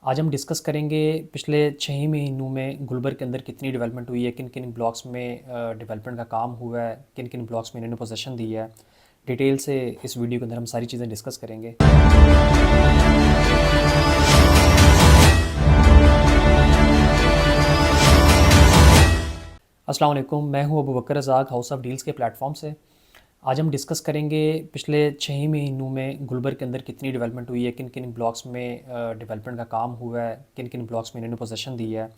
आज हम डिस्कस करेंगे पिछले 6 महीनों में गुलबर्ग के अंदर कितनी डेवलपमेंट हुई है, किन किन ब्लॉक्स में डेवलपमेंट का काम हुआ है, किन किन ब्लॉक्स में इन्होंने पोजीशन दी है। डिटेल से इस वीडियो के अंदर हम सारी चीज़ें डिस्कस करेंगे। अस्सलाम वालेकुम, मैं हूं अबू बकर रज़ाक हाउस ऑफ डील्स के प्लेटफॉर्म से। आज हम डिस्कस करेंगे पिछले 6 महीनों में गुलबर्ग के अंदर कितनी डेवलपमेंट हुई है, किन किन ब्लॉक्स में डेवलपमेंट का काम हुआ है, किन किन ब्लॉक्स में इन्होंने पोजीशन दी है।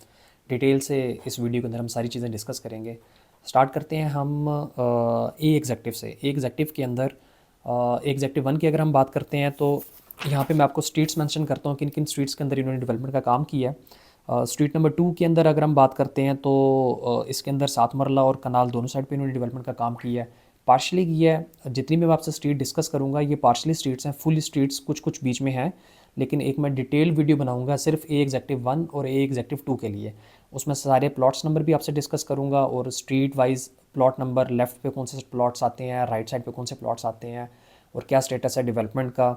डिटेल से इस वीडियो के अंदर हम सारी चीज़ें डिस्कस करेंगे। स्टार्ट करते हैं हम ए एग्जेक्टिव से। ए एग्जेक्टिव के अंदर ए एग्जेक्टिव 1 की अगर हम बात करते हैं तो यहाँ पे मैं आपको स्ट्रीट्स मेंशन करता हूँ, किन किन स्ट्रीट्स के अंदर इन्होंने डेवलपमेंट का काम किया है। स्ट्रीट नंबर 2 के अंदर अगर हम बात करते हैं तो इसके अंदर सात मरला और कनाल दोनों साइड पे इन्होंने डेवलपमेंट का काम किया है, पार्शली किया है। जितनी भी मैं आपसे स्ट्रीट डिस्कस करूँगा ये पार्शली स्ट्रीट्स हैं, फुल स्ट्रीट्स कुछ कुछ बीच में हैं, लेकिन एक मैं डिटेल वीडियो बनाऊंगा सिर्फ ए एग्जेक्टिव 1 और ए एग्जेक्टिव 2 के लिए। उसमें सारे प्लॉट्स नंबर भी आपसे डिस्कस करूँगा और street wise plot number, left पे कौन से प्लॉट्स आते हैं, राइट साइड पे कौन से प्लॉट्स आते हैं और क्या स्टेटस है डेवलपमेंट का।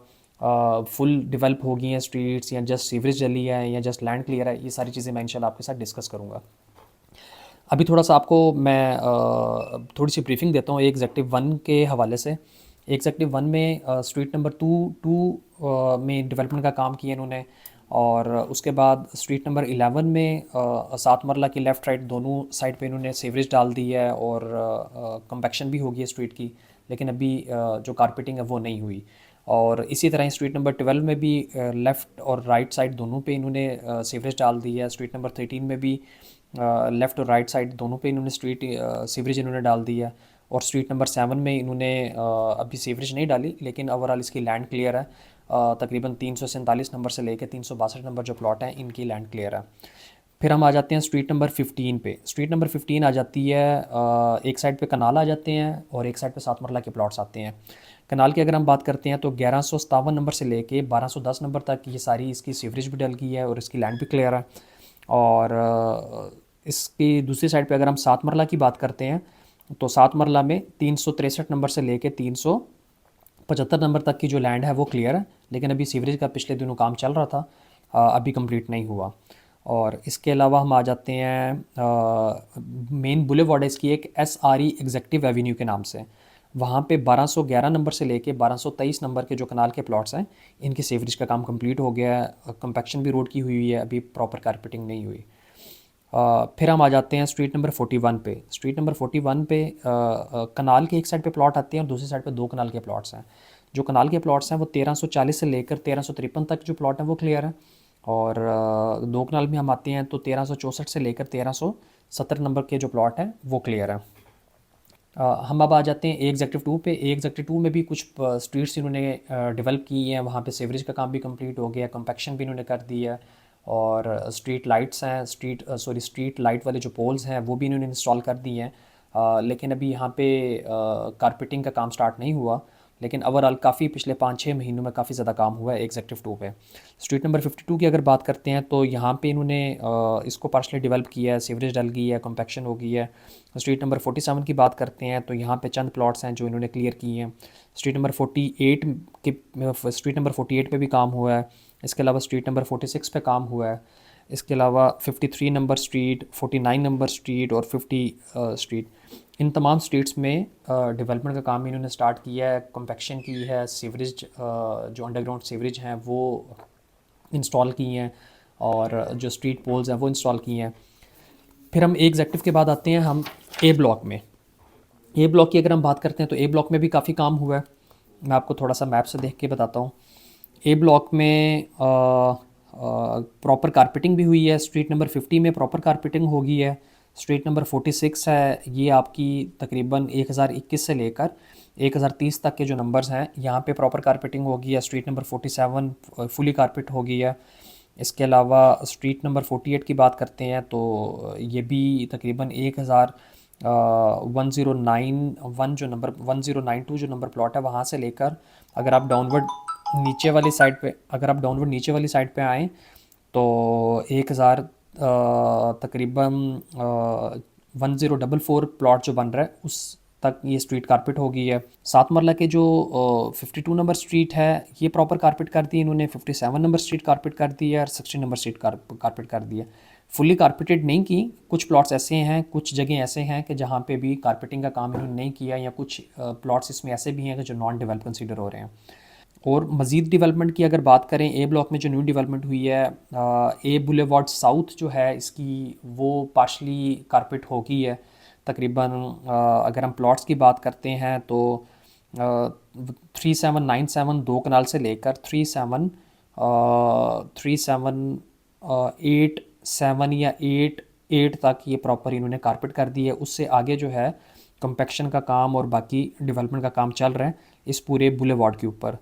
फुल डेवलप हो गई हैं स्ट्रीट्स या जस्ट सीवरेज जली है या जस्ट लैंड क्लियर है, ये सारी चीज़ें मैं इंशाल्लाह आपके साथ डिस्कस करूँगा। अभी थोड़ा सा आपको मैं थोड़ी सी ब्रीफिंग देता हूँ एग्जेक्टिव 1 के हवाले से। एग्जेक्टिव 1 में स्ट्रीट नंबर टू में डेवलपमेंट का काम किया इन्होंने, और उसके बाद स्ट्रीट नंबर 11 में सात मरला की लेफ़्ट राइट दोनों साइड पे इन्होंने सीवरेज डाल दी है और कंपैक्शन भी हो गई है स्ट्रीट की, लेकिन अभी जो कारपेटिंग है वो नहीं हुई। और इसी तरह स्ट्रीट नंबर 12 में भी लेफ़्ट और राइट साइड दोनों पे इन्होंने सीवरेज डाल दी है। स्ट्रीट नंबर 13 में भी लेफ़्ट और राइट साइड दोनों पे इन्होंने स्ट्रीट सीवरेज इन्होंने डाल दी है। और स्ट्रीट नंबर 7 में इन्होंने अभी सीवरेज नहीं डाली, लेकिन ओवरऑल इसकी लैंड क्लियर है। तकरीबन 347 नंबर से लेकर 362 नंबर जो प्लॉट हैं इनकी लैंड क्लियर है। फिर हम आ जाते हैं स्ट्रीट नंबर 15 पे। स्ट्रीट नंबर 15 आ जाती है, एक साइड पे कनाल आ जाते हैं और एक साइड पे सात मरला के प्लॉट्स आते हैं। कनाल की अगर हम बात करते हैं तो 1157 नंबर से लेके 1210 नंबर तक ये सारी इसकी सीवरेज भी डल गई है और इसकी लैंड भी क्लियर है। और इसकी दूसरी साइड पे अगर हम सात मरला की बात करते हैं तो सात मरला में 363 नंबर से लेके 375 नंबर तक की जो लैंड है वो क्लियर है, लेकिन अभी सीवरेज का पिछले दिनों काम चल रहा था, अभी कंप्लीट नहीं हुआ। और इसके अलावा हम आ जाते हैं मेन बुलेवार्ड है इसकी एक SRE एग्जेक्टिव एवेन्यू के नाम से। वहाँ पे 1211 नंबर से लेके 1223 नंबर के जो कनाल के प्लॉट्स हैं इनकी सीवरेज का काम कंप्लीट हो गया है, कंपैक्शन भी रोड की हुई है, अभी प्रॉपर कारपेटिंग नहीं हुई। फिर हम आ जाते हैं स्ट्रीट नंबर 41 पे। स्ट्रीट नंबर 41 पे कनाल के एक साइड पे प्लॉट आते हैं और दूसरी साइड पे दो कनाल के प्लॉट्स हैं। जो कनाल के प्लॉट्स हैं वो 1340 से लेकर 1353 तक जो प्लॉट हैं वो क्लियर है। और दो कनाल में हम आते हैं तो 1364 से लेकर 1370 नंबर के जो प्लॉट हैं वो क्लियर है। हम अब आ जाते हैं ए एग्जेक्टिव 2 पे। ए एग्जेक्टिव 2 में भी कुछ स्ट्रीट्स इन्होंने डेवलप की हैं, वहाँ पे सीवरेज का काम भी कंप्लीट हो गया, कंपैक्शन भी इन्होंने कर दी है। और स्ट्रीट लाइट्स हैं, स्ट्रीट लाइट वाले जो पोल्स हैं वो भी इन्होंने इंस्टॉल कर दिए हैं। लेकिन अभी यहाँ पे कारपेटिंग का काम स्टार्ट नहीं हुआ, लेकिन ओवरऑल काफ़ी पिछले 5-6 महीनों में काफ़ी ज़्यादा काम हुआ है एग्जेक्टिव 2 पे। स्ट्रीट नंबर 52 की अगर बात करते हैं तो यहाँ पे इन्होंने इसको पार्शली डेवलप किया है, सीवरेज डल गई है, कंपैक्शन हो गई है। स्ट्रीट नंबर 47 की बात करते हैं तो यहाँ पे चंद प्लॉट्स हैं जो इन्होंने क्लियर किए हैं। स्ट्रीट नंबर 48 के स्ट्रीट नंबर 48 पे भी काम हुआ है। इसके अलावा स्ट्रीट नंबर 46 पे काम हुआ है। इसके अलावा 53 नंबर स्ट्रीट, 49 नंबर स्ट्रीट और 50 स्ट्रीट, इन तमाम स्ट्रीट्स में डेवलपमेंट का काम इन्होंने स्टार्ट किया है, कंपैक्शन की है, सीवरेज जो अंडरग्राउंड सीवरेज हैं वो इंस्टॉल की हैं और जो स्ट्रीट पोल्स हैं वो इंस्टॉल किए हैं। फिर हम ए एग्जेक्टिव के बाद आते हैं हम ए ब्लॉक में। ए ब्लॉक की अगर हम बात करते हैं तो ए ब्लॉक में भी काफ़ी काम हुआ है। मैं आपको थोड़ा सा मैप से देख के बताता हूँ। ए ब्लॉक में प्रॉपर कारपेटिंग भी हुई है। स्ट्रीट नंबर 50 में प्रॉपर कारपेटिंग हो गई है। स्ट्रीट नंबर 46 है, ये आपकी तकरीबन 1021 से लेकर 1030 तक के जो नंबर्स हैं यहाँ पे प्रॉपर कारपेटिंग हो गई है। स्ट्रीट नंबर 47 फुली कारपेट हो गई है। इसके अलावा स्ट्रीट नंबर 48 की बात करते हैं तो ये भी तकरीबन 1091 जो नंबर 1092 जो नंबर प्लॉट है वहाँ से लेकर अगर आप डाउनवर्ड नीचे वाली साइड पे आएँ तो 1000 तकरीबन 1044 प्लॉट जो बन रहा है तक ये स्ट्रीट कारपेट हो गई है। 7 मरला के जो 52 नंबर स्ट्रीट है ये प्रॉपर कारपेट कर दी इन्होंने, 57 नंबर स्ट्रीट कारपेट कर दी है और 60 नंबर स्ट्रीट कारपेट कर दी है। फुली कारपेटेड नहीं की, कुछ प्लॉट्स ऐसे हैं, कुछ जगह ऐसे हैं कि जहाँ पे भी कारपेटिंग का काम इन्होंने नहीं किया, या कुछ प्लॉट्स इसमें ऐसे भी हैं कि जो नॉन डेवलप कंसीडर हो रहे हैं। और मज़ीद डेवलपमेंट की अगर बात करें, ए ब्लॉक में जो न्यू डेवलपमेंट हुई है, ए बुलेवार्ड साउथ जो है इसकी वो पार्शली कारपेट हो गई है तकरीबन। अगर हम प्लॉट्स की बात करते हैं तो 3797 2 कनाल से लेकर 3787 या 88 तक ये प्रॉपर इन्होंने कारपेट कर दी है। उससे आगे जो है कंपैक्शन का काम और बाकी डेवलपमेंट का काम चल रहा है इस पूरे बुलेवार्ड के ऊपर।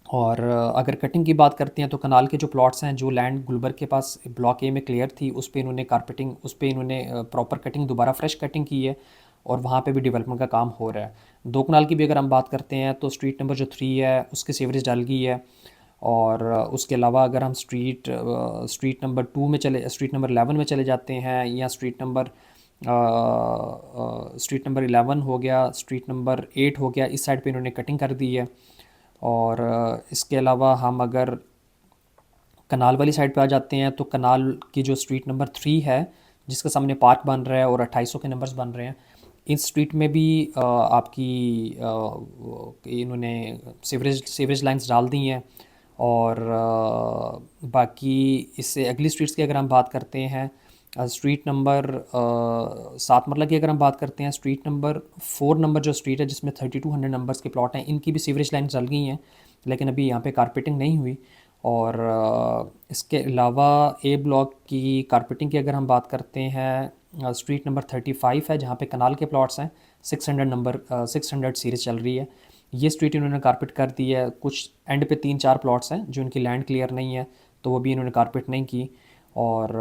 और अगर कटिंग की बात करते हैं तो कनाल के जो प्लॉट्स हैं, जो लैंड गुलबर्ग के पास ब्लॉक ए में क्लियर थी, उस पे इन्होंने कारपेटिंग, उस पे इन्होंने प्रॉपर कटिंग, दोबारा फ्रेश कटिंग की है और वहाँ पे भी डेवलपमेंट का काम हो रहा है। 2 कनाल की भी अगर हम बात करते हैं तो स्ट्रीट नंबर जो 3 है उसकी सीवरेज डाल गई है। और उसके अलावा अगर हम स्ट्रीट नंबर 2 में स्ट्रीट नंबर 11 में चले जाते हैं, या स्ट्रीट नंबर 11 हो गया, स्ट्रीट नंबर 8 हो गया, इस साइड पे इन्होंने कटिंग कर दी है। और इसके अलावा हम अगर कनाल वाली साइड पे आ जाते हैं तो कनाल की जो स्ट्रीट नंबर 3 है जिसके सामने पार्क बन रहा है और 2800 के नंबर्स बन रहे हैं, इस स्ट्रीट में भी आपकी इन्होंने सीवरेज लाइंस डाल दी हैं। और बाकी इससे अगली स्ट्रीट्स की अगर हम बात करते हैं, स्ट्रीट नंबर 7 मरला की अगर हम बात करते हैं, स्ट्रीट नंबर 4 नंबर जो स्ट्रीट है जिसमें 3200 नंबर्स के प्लॉट हैं, इनकी भी सीवरेज लाइन चल गई हैं, लेकिन अभी यहाँ पे कारपेटिंग नहीं हुई। और इसके अलावा ए ब्लॉक की कारपेटिंग की अगर हम बात करते हैं, स्ट्रीट नंबर 35 है जहाँ पे कनाल के प्लॉट्स हैं, 600 सीरीज चल रही है, ये स्ट्रीट इन्होंने कारपेट कर दी है। कुछ एंड पे 3-4 प्लॉट्स हैं जो इनकी लैंड क्लियर नहीं है, तो वो भी इन्होंने कारपेट नहीं की। और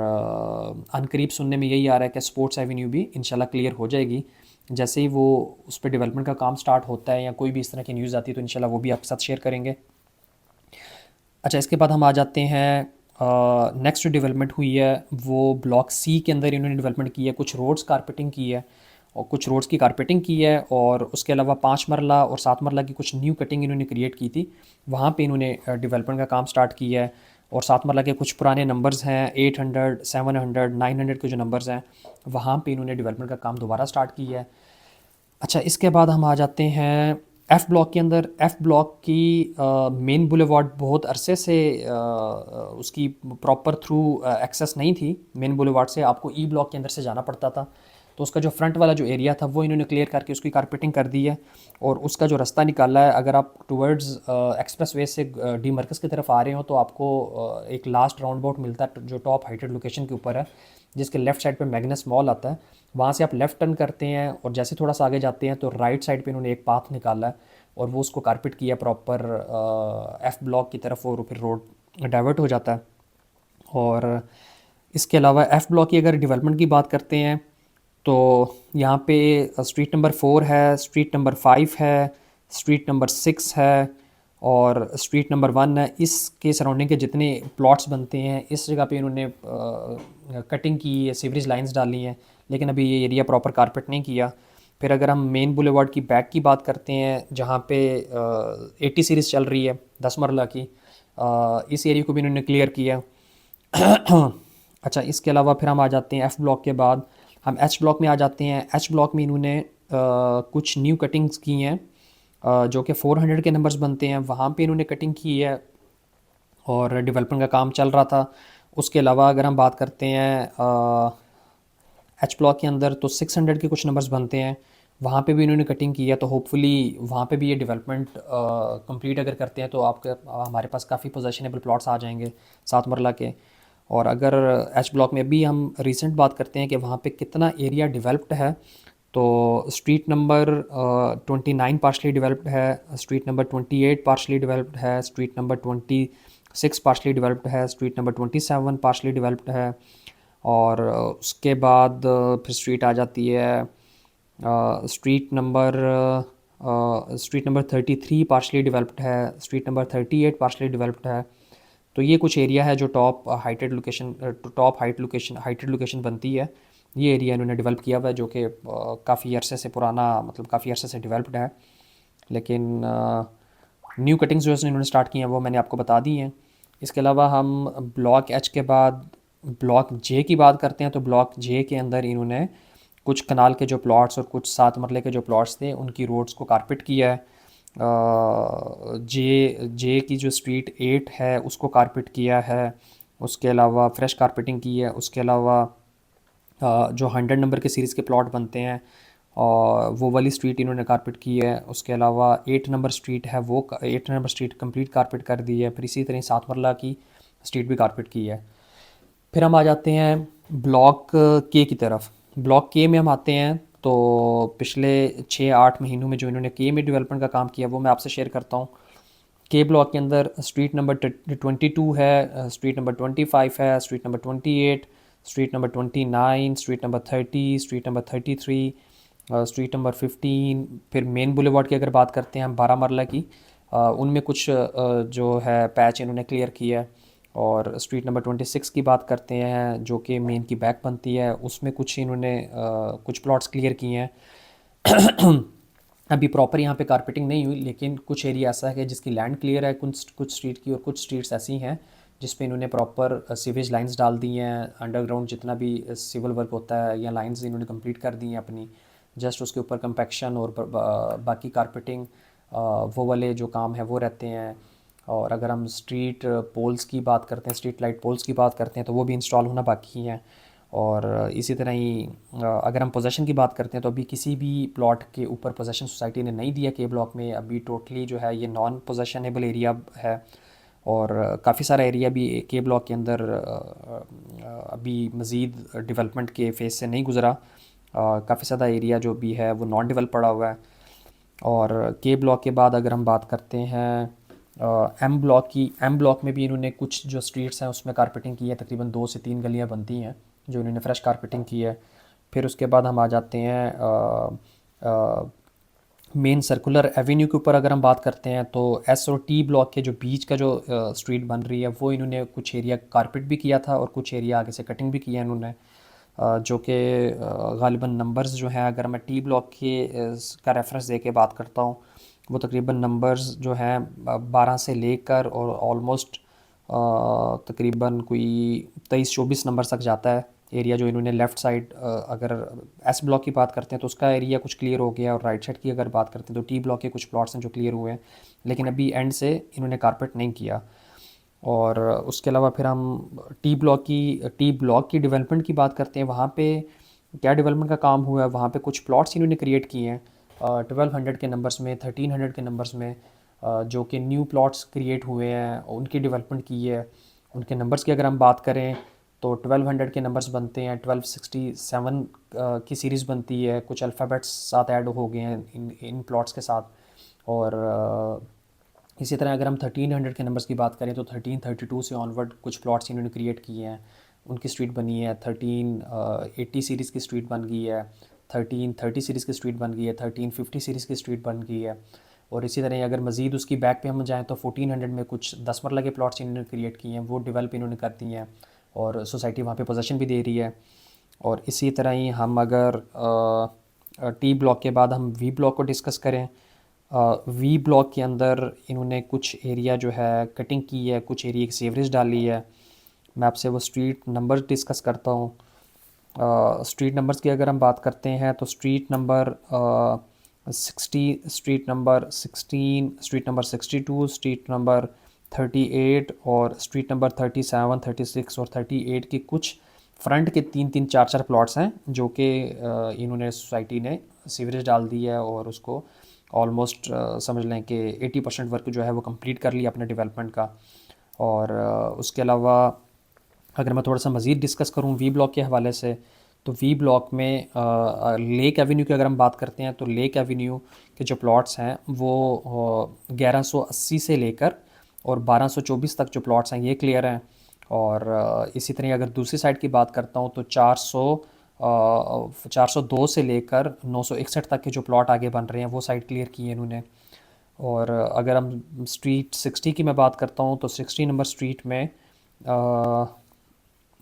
अनकरीब सुनने में यही आ रहा है कि स्पोर्ट्स एवेन्यू भी इंशाल्लाह क्लियर हो जाएगी। जैसे ही वो उस पर डेवलपमेंट का काम स्टार्ट होता है या कोई भी इस तरह की न्यूज़ आती है तो इंशाल्लाह वो भी आपके साथ शेयर करेंगे। अच्छा, इसके बाद हम आ जाते हैं नेक्स्ट जो डेवलपमेंट हुई है वो ब्लॉक सी के अंदर इन्होंने डेवलपमेंट की है, कुछ रोड्स कारपेटिंग की है और कुछ रोड्स की कारपेटिंग की है। और उसके अलावा 5 मरला और 7 मरला की कुछ न्यू कटिंग इन्होंने क्रिएट की थी, वहाँ पे इन्होंने डेवलपमेंट का काम स्टार्ट किया है। और 7 मरला के कुछ पुराने नंबर्स हैं, 800 700 900 के जो नंबर्स हैं, वहाँ पे इन्होंने डेवलपमेंट का काम दोबारा स्टार्ट किया है। अच्छा, इसके बाद हम आ जाते हैं एफ़ ब्लॉक के अंदर। एफ़ ब्लॉक की मेन बुलेवार्ड बहुत अरसे से उसकी प्रॉपर थ्रू एक्सेस नहीं थी। मेन बुलेवार्ड से आपको ई ब्लॉक के अंदर से जाना पड़ता था, तो उसका जो फ्रंट वाला जो एरिया था वो इन्होंने क्लियर करके उसकी कारपेटिंग कर दी है। और उसका जो रास्ता निकाला है, अगर आप टुवर्ड्स एक्सप्रेस वे से डी मरकज़ की तरफ आ रहे हो तो आपको एक लास्ट राउंड अबाउट मिलता है जो टॉप हाइटेड लोकेशन के ऊपर है, जिसके लेफ़्ट साइड पे मैग्नस मॉल आता है। वहाँ से आप लेफ़्ट टर्न करते हैं और जैसे थोड़ा सा आगे जाते हैं तो राइट साइड पे इन्होंने एक पाथ निकाला है और वो उसको कारपेट किया प्रॉपर एफ़ ब्लॉक की तरफ, और फिर रोड डाइवर्ट हो जाता है। और इसके अलावा एफ़ ब्लॉक की अगर डेवलपमेंट की बात करते हैं तो यहाँ पे स्ट्रीट नंबर 4 है, स्ट्रीट नंबर 5 है, स्ट्रीट नंबर 6 है और स्ट्रीट नंबर 1 है। इसके सराउंडिंग के जितने प्लॉट्स बनते हैं इस जगह पे इन्होंने कटिंग की है, सीवरेज लाइंस डाली हैं, लेकिन अभी ये एरिया प्रॉपर कारपेट नहीं किया। फिर अगर हम मेन बुलेवार्ड की बैक की बात करते हैं जहाँ पे 80 सीरीज़ चल रही है 10 मरला की, इस एरिया को भी इन्होंने क्लियर किया। अच्छा, इसके अलावा फिर हम आ जाते हैं एफ़ ब्लॉक के बाद हम एच ब्लॉक में आ जाते हैं। एच ब्लॉक में इन्होंने कुछ न्यू कटिंग्स की हैं जो कि 400 के नंबर्स बनते हैं, वहाँ पे इन्होंने कटिंग की है और डेवलपमेंट का काम चल रहा था। उसके अलावा अगर हम बात करते हैं एच ब्लॉक के अंदर तो 600 के कुछ नंबर्स बनते हैं, वहाँ पे भी इन्होंने कटिंग की है। तो होपफुली वहाँ पे भी ये डेवलपमेंट कंप्लीट अगर करते हैं तो आपके हमारे पास काफ़ी पोजेशनेबल प्लॉट्स आ जाएंगे 7 मरला के। और अगर एच ब्लॉक में भी हम रिसेंट बात करते हैं कि वहाँ पे कितना एरिया डेवलप्ड है, तो स्ट्रीट नंबर 29 पार्शली डेवलप्ड है, स्ट्रीट नंबर 28 पार्शली डेवलप्ड है, स्ट्रीट नंबर 26 पार्शली डेवलप्ड है, स्ट्रीट नंबर 27 पार्शली डेवलप्ड है। और उसके बाद फिर स्ट्रीट आ जाती है स्ट्रीट नंबर 33 पार्शली डेवलप्ड है, स्ट्रीट नंबर 38 पार्शली डेवलप्ड है। तो ये कुछ एरिया है जो टॉप हाइटेड लोकेशन बनती है ये एरिया इन्होंने डेवलप किया हुआ है, जो कि काफ़ी अरसे से पुराना, मतलब काफ़ी अरसे से डेवलप्ड है। लेकिन न्यू कटिंग्स जो इन्होंने स्टार्ट की हैं वो मैंने आपको बता दी हैं। इसके अलावा हम ब्लॉक एच के बाद ब्लॉक जे की बात करते हैं, तो ब्लॉक जे के अंदर इन्होंने कुछ कनाल के जो प्लॉट्स और कुछ 7 मरले के जो प्लॉट्स थे उनकी रोड्स को कारपेट किया है। जे की जो स्ट्रीट 8 है उसको कारपेट किया है। उसके अलावा फ्रेश कारपेटिंग की है। उसके अलावा जो 100 नंबर के सीरीज़ के प्लॉट बनते हैं और वो वाली स्ट्रीट इन्होंने कारपेट की है। उसके अलावा 8 नंबर स्ट्रीट है, वो 8 नंबर स्ट्रीट कंप्लीट कारपेट कर दी है। फिर इसी तरह 7 मरला की स्ट्रीट भी कारपेट की है। फिर हम आ जाते हैं ब्लॉक के की तरफ। ब्लॉक के में हम आते हैं तो पिछले 6-8 महीनों में जो इन्होंने के में डेवलपमेंट का काम किया वो मैं आपसे शेयर करता हूँ। के ब्लॉक के अंदर स्ट्रीट नंबर 22 है, स्ट्रीट नंबर 25 है, street number 28, street number 29, street number 30, street number 33, street number 15। फिर मेन बुलेवार्ड की अगर बात करते हैं हम 12 मरला की, उनमें कुछ जो है पैच इन्होंने क्लियर किया है। और स्ट्रीट नंबर 26 की बात करते हैं जो कि मेन की बैक बनती है, उसमें कुछ इन्होंने कुछ प्लॉट्स क्लियर किए हैं। अभी प्रॉपर यहाँ पे कारपेटिंग नहीं हुई, लेकिन कुछ एरिया ऐसा है जिसकी लैंड क्लियर है कुछ कुछ स्ट्रीट की, और कुछ स्ट्रीट्स ऐसी हैं जिस पे इन्होंने प्रॉपर सीवेज लाइंस डाल दी हैं। अंडरग्राउंड जितना भी सिविल वर्क होता है या लाइंस इन्होंने कंप्लीट कर दी हैं अपनी। जस्ट उसके ऊपर कंपैक्शन और बाकी कारपेटिंग वो वाले जो काम है वो रहते हैं। और अगर हम स्ट्रीट पोल्स की बात करते हैं, स्ट्रीट लाइट पोल्स की बात करते हैं, तो वो भी इंस्टॉल होना बाकी हैं। और इसी तरह ही अगर हम पोजेसन की बात करते हैं तो अभी किसी भी प्लॉट के ऊपर पोजेसन सोसाइटी ने नहीं दिया के ब्लॉक में। अभी टोटली जो है ये नॉन पोजेशनेबल एरिया है। और काफ़ी सारा एरिया भी के ब्लॉक के अंदर अभी मज़ीद डेवलपमेंट के फेज़ से नहीं गुज़रा। काफ़ी ज़्यादा एरिया जो भी है वो नॉन डेवलप पड़ा हुआ है। और के ब्लॉक के बाद अगर हम बात करते हैं एम ब्लॉक की, एम ब्लॉक में भी इन्होंने कुछ जो स्ट्रीट्स हैं उसमें कारपेटिंग की है। तकरीबन 2 से 3 गलियां बनती हैं जो इन्होंने फ्रेश कारपेटिंग की है। फिर उसके बाद हम आ जाते हैं मेन सर्कुलर एवेन्यू के ऊपर। अगर हम बात करते हैं तो एस और टी ब्लॉक के जो बीच का जो स्ट्रीट बन रही है वो इन्होंने कुछ एरिया कारपेट भी किया था और कुछ एरिया आगे से कटिंग भी किया इन्होंने। जो कि गालिबन नंबर्स जो हैं, अगर मैं टी ब्लॉक के का रेफरेंस दे के बात करता हूँ, वो तकरीबन नंबर्स जो हैं 12 से लेकर और ऑलमोस्ट तकरीबन कोई 23-24 नंबर तक जाता है एरिया जो इन्होंने लेफ़्ट साइड। अगर एस ब्लॉक की बात करते हैं तो उसका एरिया कुछ क्लियर हो गया, और राइट साइड की अगर बात करते हैं तो टी ब्लॉक के कुछ प्लॉट्स हैं जो क्लियर हुए हैं, लेकिन अभी एंड से इन्होंने कारपेट नहीं किया। और उसके अलावा फिर हम टी ब्लॉक की डेवलपमेंट की बात करते हैं। वहाँ पे क्या डेवलपमेंट का काम हुआ है, वहाँ पे कुछ प्लॉट्स इन्होंने क्रिएट किए हैं 1200 के नंबर्स में, 1300 के नंबर्स में, जो कि न्यू प्लॉट्स क्रिएट हुए हैं, उनकी डेवलपमेंट की है। उनके नंबर्स की अगर हम बात करें तो 1200 के नंबर्स बनते हैं, 1267 की सीरीज़ बनती है, कुछ अल्फ़ाबेट्स साथ ऐड हो गए हैं इन इन प्लॉट्स के साथ। और इसी तरह अगर हम 1300 के नंबर्स की बात करें तो 1332 से ऑनवर्ड कुछ प्लॉट्स इन्होंने क्रिएट किए हैं, उनकी स्ट्रीट बनी है। 1380 सीरीज़ की स्ट्रीट बन गई है, 1330 सीरीज़ की स्ट्रीट बन गई है, 1350 सीरीज़ की स्ट्रीट बन गई है। और इसी तरह अगर मज़ीद उसकी बैक पे हम जाएँ तो 1400 में कुछ 10 मरला के प्लॉट्स इन्होंने क्रिएट किए हैं, वो डेवलप इन्होंने कर दी हैं और सोसाइटी वहाँ पे पोजेसन भी दे रही है। और इसी तरह ही हम अगर टी ब्लॉक के बाद हम वी ब्लॉक को डिस्कस करें, वी ब्लॉक के अंदर इन्होंने कुछ एरिया जो है कटिंग की है, कुछ एरिया की सीवरेज डाली है। मैं आपसे वो स्ट्रीट नंबर डिस्कस करता हूँ। स्ट्रीट नंबर्स की अगर हम बात करते हैं तो street number 16, street number 62, street number 38 और स्ट्रीट नंबर 37, 36 और 38 के कुछ फ्रंट के 3-3, 4-4 प्लॉट्स हैं जो कि इन्होंने सोसाइटी ने सीवरेज डाल दी है और उसको ऑलमोस्ट समझ लें कि 80% वर्क जो है वो कंप्लीट कर लिया अपने डेवलपमेंट का। और उसके अलावा अगर मैं थोड़ा सा मज़ीद डिस्कस करूँ वी ब्लॉक के हवाले से, तो वी ब्लॉक में लेक एवेन्यू की अगर हम बात करते हैं तो लेक एवेन्यू के जो प्लॉट्स हैं वो 1180 से लेकर और 1224 तक जो प्लॉट्स हैं ये क्लियर हैं। और इसी तरह अगर दूसरी साइड की बात करता हूँ तो 402 से लेकर 961 तक के जो प्लॉट आगे बन रहे हैं वो साइड क्लियर की है इन्होंने। और अगर हम स्ट्रीट 60 की मैं बात करता हूँ तो 60 नंबर स्ट्रीट में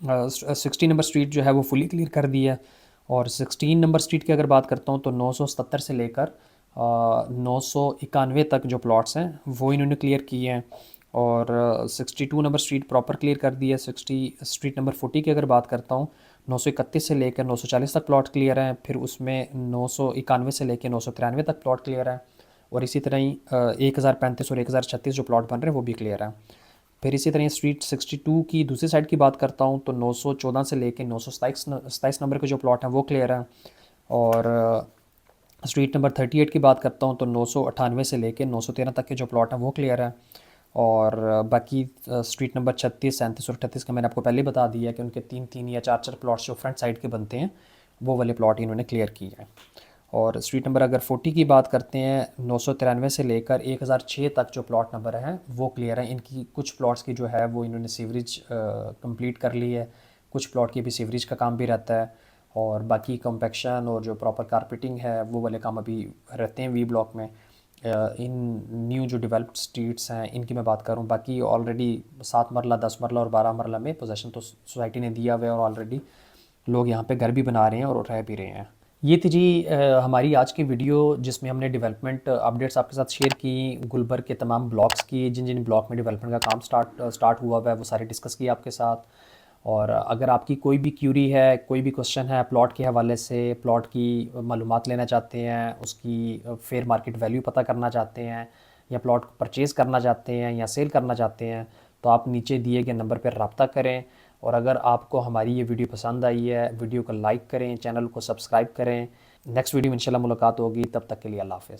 16 नंबर स्ट्रीट जो है वो फुली क्लियर कर दी है। और 16 नंबर स्ट्रीट की अगर बात करता हूँ तो 977 से लेकर 991 तक जो प्लॉट्स हैं वो इन्होंने क्लियर किए हैं। और 62 नंबर स्ट्रीट प्रॉपर क्लियर कर दी है। 60 स्ट्रीट नंबर 40 की अगर बात करता हूँ 931 से लेकर 940 तक प्लॉट क्लियर हैं। फिर उसमें 991 से लेकर 993 तक प्लॉट क्लियर है। और इसी तरह ही 1035 और 1036 जो प्लॉट बन रहे हैं वो भी क्लियर हैं। फिर इसी तरह स्ट्रीट 62 की दूसरी साइड की बात करता हूँ तो 914 से लेकर 927 नंबर के जो प्लॉट हैं वो क्लियर हैं। और स्ट्रीट नंबर 38 की बात करता हूँ तो 998 से लेकर 913 तक के जो प्लॉट हैं वो क्लियर हैं। और बाकी स्ट्रीट नंबर 36, 37 और 38 का मैंने आपको पहले ही बता दिया कि उनके 3-3 या 4-4 प्लॉट्स जो फ्रंट साइड के बनते हैं वो वाले प्लॉट इन्होंने क्लियर किए हैं। और स्ट्रीट नंबर अगर 40 की बात करते हैं 993 से लेकर 1006 तक जो प्लॉट नंबर हैं वो क्लियर हैं। इनकी कुछ प्लॉट्स की जो है वो इन्होंने सीवरेज कंप्लीट कर ली है। कुछ प्लॉट की भी सीवरेज का काम भी रहता है। और बाकी कॉम्पैक्शन और जो प्रॉपर कारपेटिंग है वो वाले काम अभी रहते हैं वी ब्लॉक में। इन न्यू जो डेवलप्ड स्ट्रीट्स हैं इनकी मैं बात करूं, बाकी ऑलरेडी 7 मरला, 10 मरला और 12 मरला में पोजेसन तो सोसाइटी ने दिया हुआ है और ऑलरेडी लोग यहाँ पे घर भी बना रहे हैं और रह भी रहे हैं। ये थी जी हमारी आज की वीडियो जिसमें हमने डेवलपमेंट अपडेट्स आपके साथ शेयर की। गुलबर्ग के तमाम ब्लॉक्स की, जिन जिन ब्लॉक में डेवलपमेंट का काम स्टार्ट हुआ हुआ है वो सारे डिस्कस किए आपके साथ। और अगर आपकी कोई भी क्यूरी है, कोई भी क्वेश्चन है प्लॉट के हवाले से, प्लॉट की मालूमात लेना चाहते हैं, उसकी फेयर मार्केट वैल्यू पता करना चाहते हैं, या प्लॉट परचेज़ करना चाहते हैं या सेल करना चाहते हैं, तो आप नीचे दिए गए नंबर पर रब्ता करें। और अगर आपको हमारी ये वीडियो पसंद आई है, वीडियो को लाइक करें, चैनल को सब्सक्राइब करें। नेक्स्ट वीडियो में इंशाल्लाह मुलाकात होगी, तब तक के लिए अल्लाह हाफ़िज़।